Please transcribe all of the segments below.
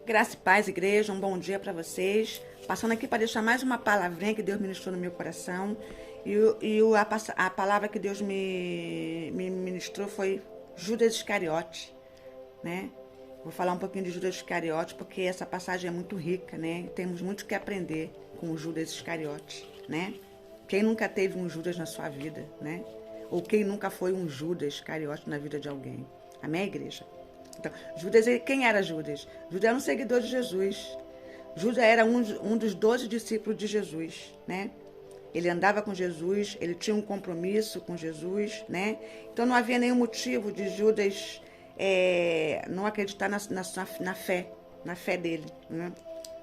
Graça e paz, igreja, um bom dia para vocês. Passando aqui para deixar mais uma palavrinha que Deus ministrou no meu coração. A palavra que Deus me ministrou foi Judas Iscariote, né? Vou falar um pouquinho de Judas Iscariote porque essa passagem é muito rica, né? Temos muito que aprender com o Judas Iscariote, né? Quem nunca teve um Judas na sua vida, né? Ou quem nunca foi um Judas Iscariote na vida de alguém? Amém, igreja? Então, Judas, quem era Judas? Judas era um seguidor de Jesus. Judas era um dos 12 discípulos de Jesus, né? Ele andava com Jesus, ele tinha um compromisso com Jesus, né? Então não havia nenhum motivo de Judas não acreditar na fé dele, né?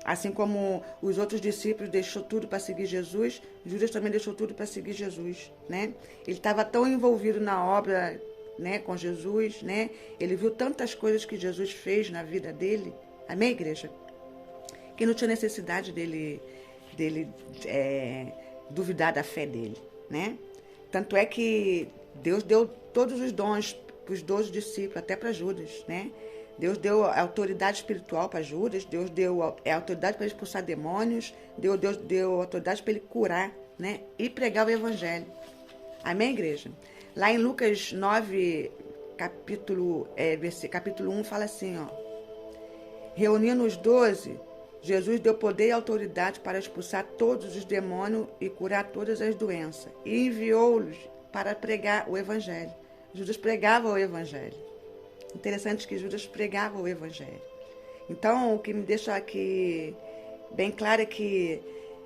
Assim como os outros discípulos deixou tudo para seguir Jesus, Judas também deixou tudo para seguir Jesus, né? Ele estava tão envolvido na obra, né, com Jesus, né? Ele viu tantas coisas que Jesus fez na vida dele, amém, igreja? Que não tinha necessidade dele duvidar da fé dele, né? Tanto é que Deus deu todos os dons para os 12 discípulos, até para Judas, né? Deus deu autoridade espiritual para Judas, Deus deu autoridade para ele expulsar demônios, Deus deu autoridade para ele curar, né? E pregar o evangelho. Amém, igreja? Lá em Lucas 9, capítulo 1, fala assim, ó. Reunindo os 12, Jesus deu poder e autoridade para expulsar todos os demônios e curar todas as doenças. E enviou-los para pregar o evangelho. Judas pregava o evangelho. Interessante que Judas pregava o evangelho. Então, o que me deixa aqui bem claro é que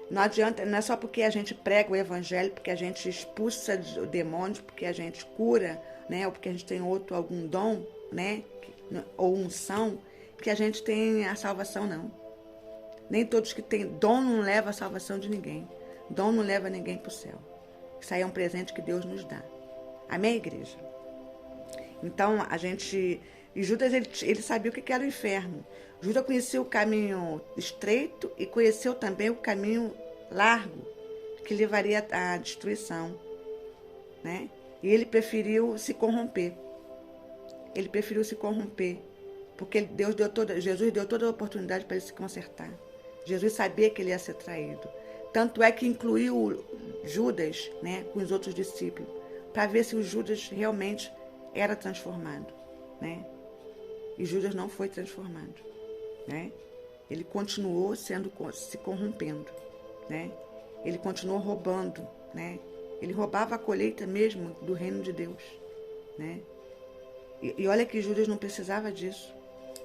não adianta, não é só porque a gente prega o evangelho, porque a gente expulsa demônios, porque a gente cura, né, ou porque a gente tem algum dom, né, ou unção, que a gente tem a salvação, não. Nem todos que têm dom não levam a salvação de ninguém. Dom não leva ninguém para o céu. Isso aí é um presente que Deus nos dá. Amém, igreja? Então, E Judas, ele sabia o que era o inferno. Judas conhecia o caminho estreito e conheceu também o caminho largo, que levaria à destruição, né? E ele preferiu se corromper. Ele preferiu se corromper, porque Jesus deu toda a oportunidade para ele se consertar. Jesus sabia que ele ia ser traído. Tanto é que incluiu Judas, né, com os outros discípulos, para ver se o Judas realmente era transformado, né? E Judas não foi transformado, né? Ele continuou se corrompendo, né? Ele continuou roubando, né? Ele roubava a colheita mesmo do reino de Deus, né? E olha que Judas não precisava disso,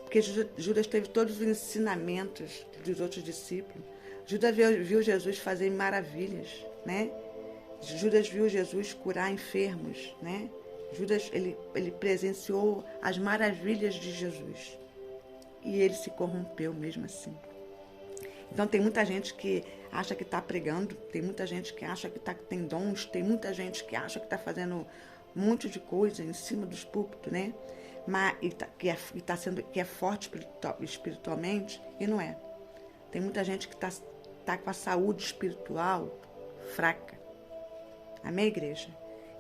porque Judas teve todos os ensinamentos dos outros discípulos. Judas viu Jesus fazer maravilhas, né? Judas viu Jesus curar enfermos, né? Judas, ele presenciou as maravilhas de Jesus. E ele se corrompeu mesmo assim. Então tem muita gente que acha que está pregando, tem muita gente que acha que tem dons, tem muita gente que acha que está fazendo um monte de coisa em cima dos púlpitos, né? Que é forte espiritualmente, e não é. Tem muita gente que tá com a saúde espiritual fraca. Amém, igreja?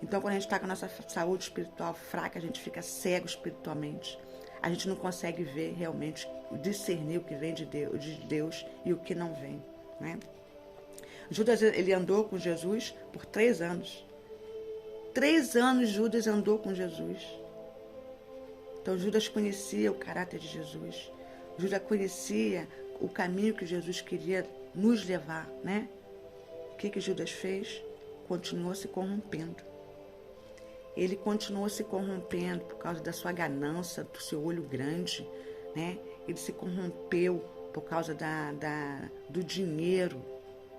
Então, quando a gente está com a nossa saúde espiritual fraca, a gente fica cego espiritualmente. A gente não consegue ver realmente, discernir o que vem de Deus e o que não vem, né? Judas, ele andou com Jesus por 3 anos. 3 anos Judas andou com Jesus. Então, Judas conhecia o caráter de Jesus. Judas conhecia o caminho que Jesus queria nos levar, né? O que Judas fez? Continuou se corrompendo. Ele continuou se corrompendo por causa da sua ganância, do seu olho grande, né? Ele se corrompeu por causa do dinheiro,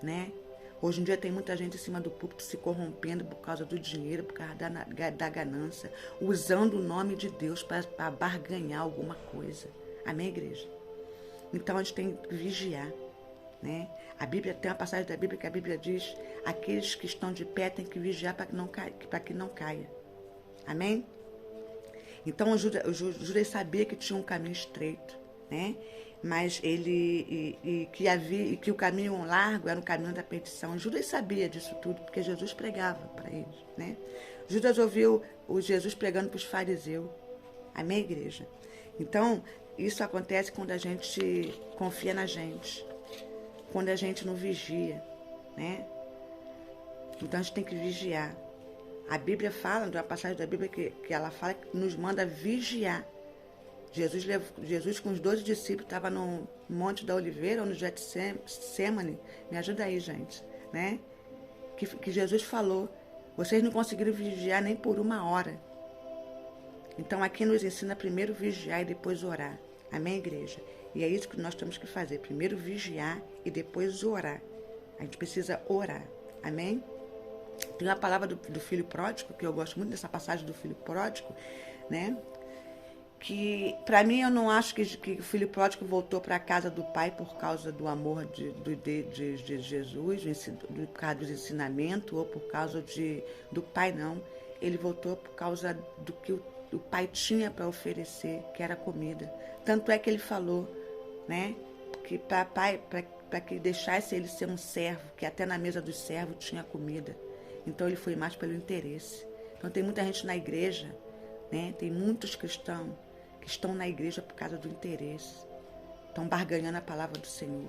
né? Hoje em dia tem muita gente em cima do púlpito se corrompendo por causa do dinheiro, por causa da ganância, usando o nome de Deus para barganhar alguma coisa. Amém, igreja? Então a gente tem que vigiar, né? A Bíblia tem uma passagem da Bíblia que a Bíblia diz: aqueles que estão de pé têm que vigiar para que não caia. Amém? Então o Judas sabia que tinha um caminho estreito, né? Mas que o caminho largo era o caminho da perdição. Judas sabia disso tudo, porque Jesus pregava para eles, né? Judas ouviu Jesus pregando para os fariseus. Amém, igreja? Então, Isso acontece quando a gente confia na gente, quando a gente não vigia, né? Então a gente tem que vigiar. A Bíblia fala, de uma passagem da Bíblia que ela fala que nos manda vigiar. Jesus com os 12 discípulos estava no Monte da Oliveira ou no Getsemane. Me ajuda aí, gente, né? Que Jesus falou, vocês não conseguiram vigiar nem por 1 hora. Então aqui nos ensina primeiro vigiar e depois orar. Amém, igreja? E é isso que nós temos que fazer. Primeiro vigiar e depois orar. A gente precisa orar. Amém? Tem uma palavra do filho pródigo, que eu gosto muito dessa passagem do filho pródigo, né? Que, para mim, eu não acho que o filho pródigo voltou para a casa do pai por causa do amor de Jesus, por causa dos ensinamentos, ou por causa do pai, não. Ele voltou por causa do que o pai tinha para oferecer, que era comida. Tanto é que ele falou, né, que para que deixasse ele ser um servo, que até na mesa dos servos tinha comida. Então ele foi mais pelo interesse. Então tem muita gente na igreja, né, tem muitos cristãos que estão na igreja por causa do interesse. Estão barganhando a palavra do Senhor,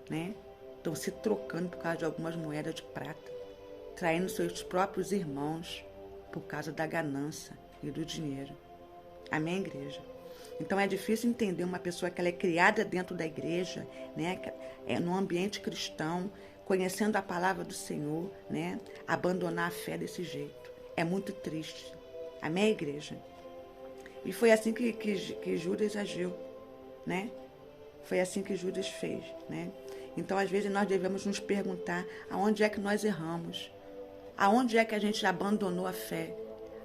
né? Estão se trocando por causa de algumas moedas de prata, traindo seus próprios irmãos por causa da ganância e do dinheiro. Amém, igreja? Então é difícil entender uma pessoa que ela é criada dentro da igreja, né? É num ambiente cristão, conhecendo a palavra do Senhor, né? Abandonar a fé desse jeito. É muito triste. Amém, igreja? E foi assim que Judas agiu, né? Foi assim que Judas fez, né? Então, às vezes, nós devemos nos perguntar aonde é que nós erramos, aonde é que a gente abandonou a fé,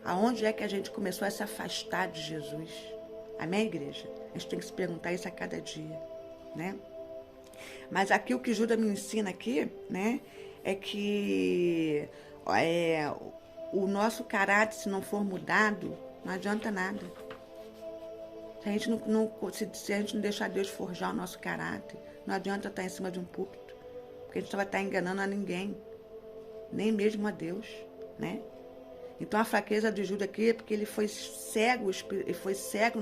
aonde é que a gente começou a se afastar de Jesus. Amém, igreja? A gente tem que se perguntar isso a cada dia, né? Mas aqui o que Judas me ensina aqui, né? É que o nosso caráter, se não for mudado, não adianta nada. Se a gente não deixar Deus forjar o nosso caráter, não adianta estar em cima de um púlpito, porque a gente não vai estar enganando a ninguém, nem mesmo a Deus, né? Então a fraqueza de Judas aqui é porque ele foi cego, foi fraco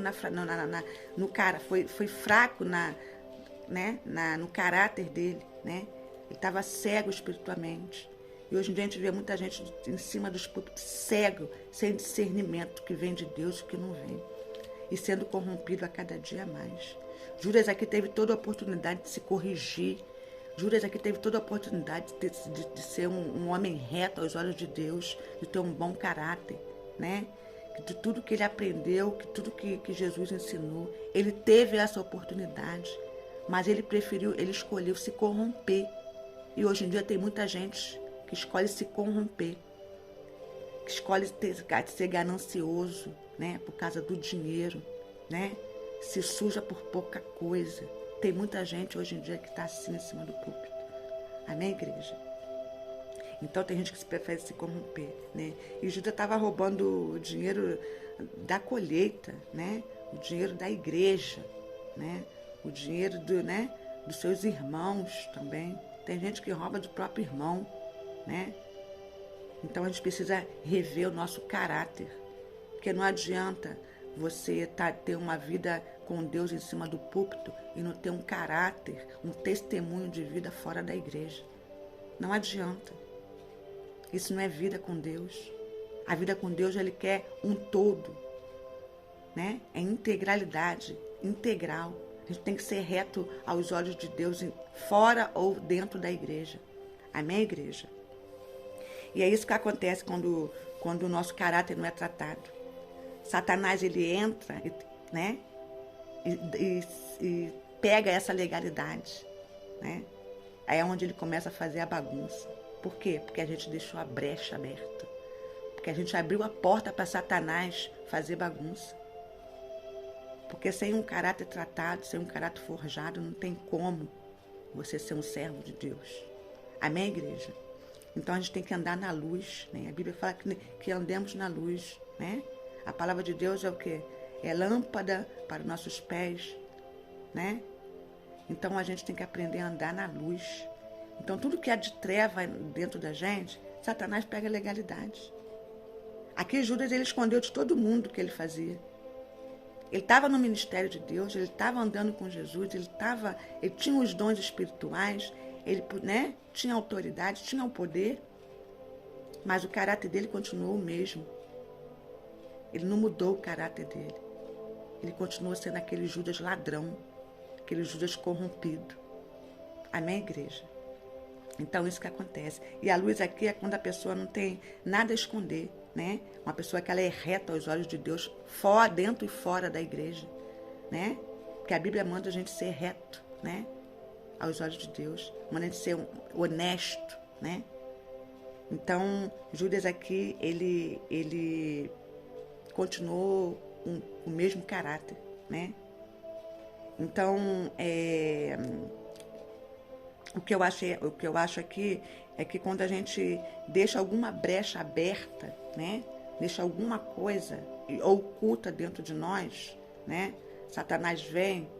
no caráter dele, né? Ele estava cego espiritualmente. E hoje em dia a gente vê muita gente em cima dos púlpitos cego, sem discernimento, que vem de Deus e que não vem. E sendo corrompido a cada dia mais. Judas aqui teve toda a oportunidade de se corrigir. Judas aqui teve toda a oportunidade de ser um homem reto aos olhos de Deus, de ter um bom caráter, né? De tudo que ele aprendeu, que tudo que Jesus ensinou, ele teve essa oportunidade, mas ele escolheu se corromper. E hoje em dia tem muita gente que escolhe se corromper, que escolhe ser ganancioso, né, por causa do dinheiro, né, se suja por pouca coisa. Tem muita gente hoje em dia que está assim em cima do púlpito. Amém, igreja? Então tem gente que prefere se corromper, né? E Judas estava roubando o dinheiro da colheita, né, o dinheiro da igreja, né, o dinheiro dos seus irmãos também. Tem gente que rouba do próprio irmão, né? Então a gente precisa rever o nosso caráter, porque não adianta você ter uma vida com Deus em cima do púlpito e não ter um caráter, um testemunho de vida fora da igreja. Não adianta. Isso não é vida com Deus. A vida com Deus, Ele quer um todo, né? É integralidade, integral. A gente tem que ser reto aos olhos de Deus, fora ou dentro da igreja. Amém, igreja? E é isso que acontece quando o nosso caráter não é tratado. Satanás, ele entra, né? E pega essa legalidade, né? Aí é onde ele começa a fazer a bagunça. Por quê? Porque a gente deixou a brecha aberta. Porque a gente abriu a porta para Satanás fazer bagunça. Porque sem um caráter tratado, sem um caráter forjado, não tem como você ser um servo de Deus. Amém, igreja? Então a gente tem que andar na luz, né? A Bíblia fala que andemos na luz, né? A palavra de Deus é o quê? É lâmpada para os nossos pés, né? Então a gente tem que aprender a andar na luz. Então tudo que há de treva dentro da gente, Satanás pega a legalidade. Aqui Judas, ele escondeu de todo mundo o que ele fazia. Ele estava no ministério de Deus, ele estava andando com Jesus, ele tinha os dons espirituais, ele, né, tinha autoridade, tinha o poder, mas o caráter dele continuou o mesmo. Ele não mudou o caráter dele. Ele continua sendo aquele Judas ladrão, aquele Judas corrompido. Amém, igreja? Então, isso que acontece. E a luz aqui é quando a pessoa não tem nada a esconder, né? Uma pessoa que ela é reta aos olhos de Deus, fora, dentro e fora da igreja, né? Porque a Bíblia manda a gente ser reto, né? Aos olhos de Deus. Manda a gente ser honesto, né? Então, Judas aqui, ele continuou o mesmo caráter, né? Então, o que eu acho aqui é que quando a gente deixa alguma brecha aberta, né? Deixa alguma coisa oculta dentro de nós, né? Satanás vem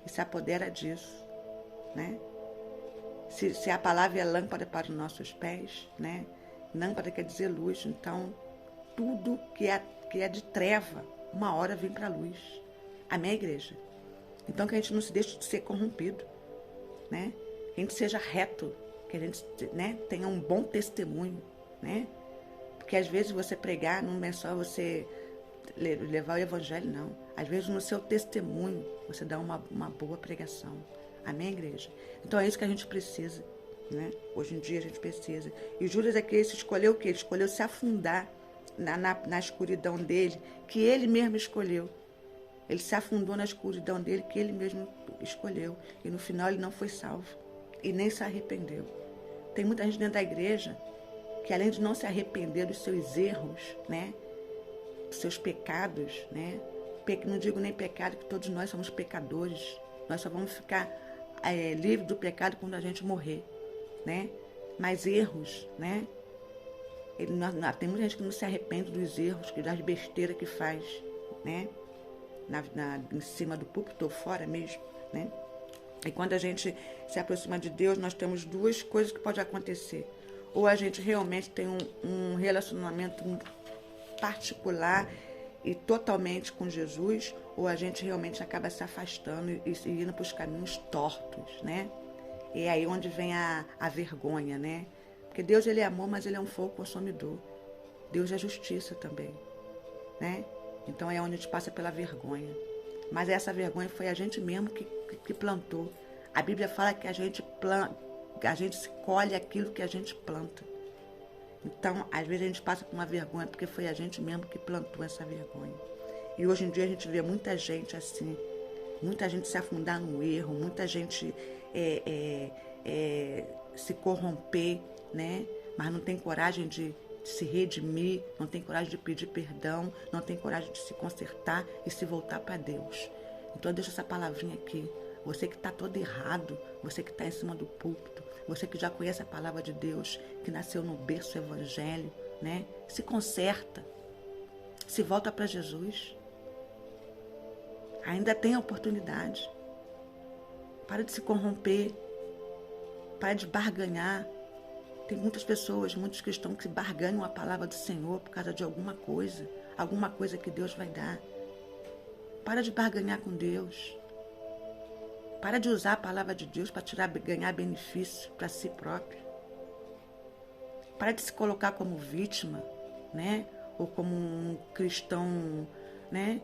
e se apodera disso, né? Se a palavra é lâmpada para os nossos pés, né? Lâmpada quer dizer luz, então tudo que é de treva, uma hora vem para a luz. Amém, igreja? Então que a gente não se deixe de ser corrompido, né? Que a gente seja reto, que a gente, né, tenha um bom testemunho, né? Porque às vezes você pregar não é só você levar o evangelho, não. Às vezes no seu testemunho você dá uma boa pregação. Amém, igreja? Então é isso que a gente precisa, né? Hoje em dia a gente precisa. E Judas aqui escolheu o quê? Ele escolheu se afundar na escuridão dele, que ele mesmo escolheu. Ele se afundou na escuridão dele, que ele mesmo escolheu. E no final ele não foi salvo. E nem se arrependeu. Tem muita gente dentro da igreja que, além de não se arrepender dos seus erros, né? Dos seus pecados, né? Não digo nem pecado, que todos nós somos pecadores. Nós só vamos ficar livres do pecado quando a gente morrer, né? Mas erros, né? Tem muita gente que não se arrepende dos erros, das besteiras que faz, né? Em cima do púlpito ou fora mesmo, né? E quando a gente se aproxima de Deus, nós temos duas coisas que podem acontecer. Ou a gente realmente tem um relacionamento particular e totalmente com Jesus, ou a gente realmente acaba se afastando e indo para os caminhos tortos, né? E é aí onde vem a vergonha, né? Porque Deus, ele é amor, mas ele é um fogo consumidor. Deus é justiça também, né? Então é onde a gente passa pela vergonha. Mas essa vergonha foi a gente mesmo que plantou. A Bíblia fala que a gente colhe aquilo que a gente planta. Então, às vezes a gente passa por uma vergonha porque foi a gente mesmo que plantou essa vergonha. E hoje em dia a gente vê muita gente assim, muita gente se afundar no erro, muita gente se corromper, né? Mas não tem coragem de se redimir, não tem coragem de pedir perdão, não tem coragem de se consertar e se voltar para Deus. Então deixa essa palavrinha aqui. Você que está todo errado, você que está em cima do púlpito, você que já conhece a palavra de Deus, que nasceu no berço evangelho, né? Se conserta, se volta para Jesus. Ainda tem a oportunidade. Para de se corromper, para de barganhar. Tem muitas pessoas, muitos cristãos que barganham a palavra do Senhor por causa de alguma coisa que Deus vai dar. Para de barganhar com Deus. Para de usar a palavra de Deus para ganhar benefício para si próprio. Para de se colocar como vítima, né? Ou como um cristão, né?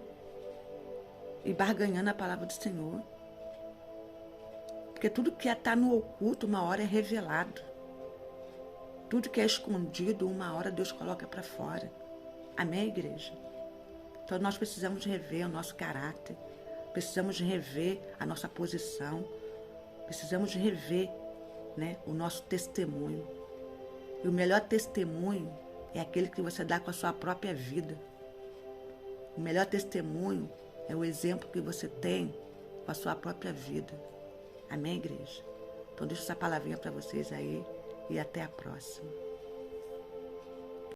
E barganhando a palavra do Senhor. Porque tudo que está no oculto, uma hora é revelado. Tudo que é escondido, uma hora Deus coloca para fora. Amém, igreja? Então nós precisamos rever o nosso caráter. Precisamos rever a nossa posição. Precisamos rever, né, o nosso testemunho. E o melhor testemunho é aquele que você dá com a sua própria vida. O melhor testemunho é o exemplo que você tem com a sua própria vida. Amém, igreja? Então deixo essa palavrinha para vocês aí e até a próxima.